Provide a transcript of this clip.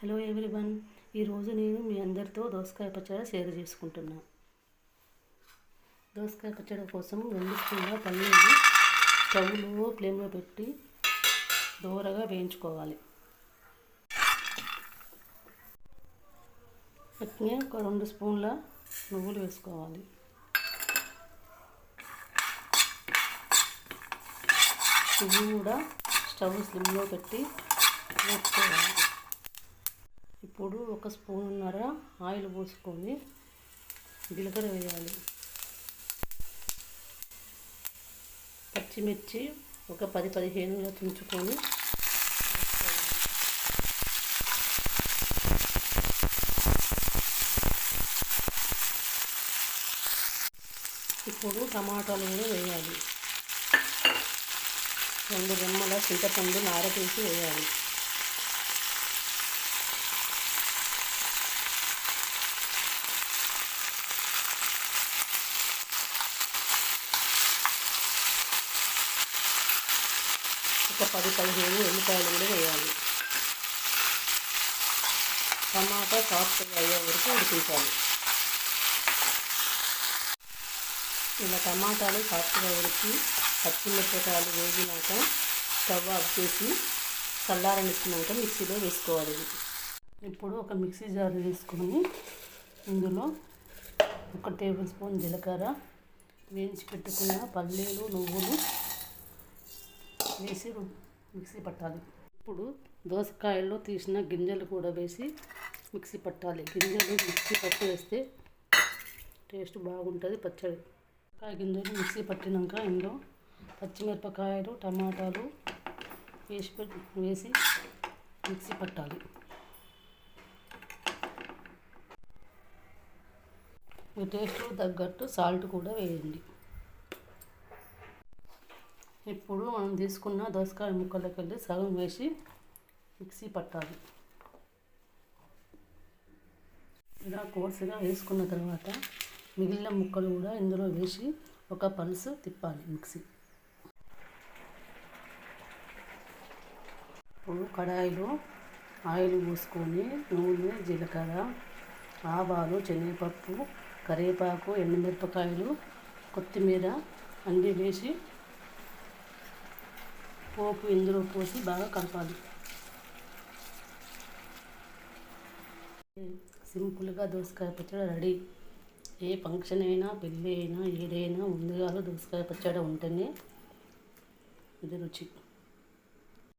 Hello everyone, ఈరోజు నేను మీ అందరితో దోసకాయ పచ్చడి షేర్ చేసుకుంటున్నా. దోసకాయ పచ్చడి కోసం 2 స్పూన్ల పల్లీలు స్టవ్లో ఫ్లేమ్లో పెట్టి దోరగా వేయించుకోవాలి. అట్నే ఒక 2 స్పూన్ల నువ్వులు వేసుకోవాలి. ఇవి కూడా స్టవ్ స్లిమ్లో పెట్టి వేసుకోవాలి. ఇప్పుడు 1 స్పూన్నర ఆయిల్ పోసుకొని జీలకర్ర వేయాలి. పచ్చిమిర్చి ఒక 10-15 తుంచుకొని ఇప్పుడు టమాటాలు కూడా వేయాలి. 2 రెమ్మల చింతపండు నార తీసి వేయాలి. ఒక 10-15 ఎల్లిపాయలు కూడా వేయాలి. టమాటా సాఫ్ట్గా అయ్యే వరకు ఉడికించాలి. ఇలా టమాటాలు సాఫ్ట్గా ఉడికి పచ్చిమిరపకాయలు వేగినాక స్టవ్ ఆఫ్ చేసి చల్లారనిచ్చినాక మిక్సీలో వేసుకోవాలి. ఇప్పుడు ఒక మిక్సీ జార్ తీసుకొని ఇందులో 1 టేబుల్ స్పూన్ జీలకర్ర, వేయించి పెట్టుకున్న పల్లీలు, నువ్వులు వేసి మిక్సీ పట్టాలి. ఇప్పుడు దోసకాయల్లో తీసిన గింజలు కూడా వేసి మిక్సీ పట్టాలి. గింజలు మిక్సీ పట్టి వేస్తే టేస్ట్ బాగుంటుంది పచ్చడి. గింజలు మిక్సీ పట్టినాక ఇందులో పచ్చిమిరపకాయలు, టమాటాలు వేసి మిక్సీ పట్టాలి. మీ టేస్ట్ తగ్గట్టు సాల్ట్ కూడా వేయండి. ఇప్పుడు మనం తీసుకున్న దోసకాయ ముక్కలకి వెళ్ళి సగం వేసి మిక్సీ పట్టాలి. ఇలా కోర్సుగా వేసుకున్న తర్వాత మిగిలిన ముక్కలు కూడా ఇందులో వేసి ఒక పల్స్ తిప్పాలి మిక్సీ. ఇప్పుడు కడాయిలో ఆయిల్ పోసుకొని నూనె, జీలకర్ర, ఆవాలు, శనగపప్పు, కరివేపాకు, ఎండుమిరపకాయలు, కొత్తిమీర అన్నీ వేసి పోపు ఇందులో పోసి బాగా కలపాలి. సింపుల్గా దోసకాయ పచ్చడి రెడీ. ఏ ఫంక్షన్ అయినా, పెళ్ళి అయినా, ఏదైనా ముందుగా దోసకాయ పచ్చడి ఉంటేనే ఇది రుచి.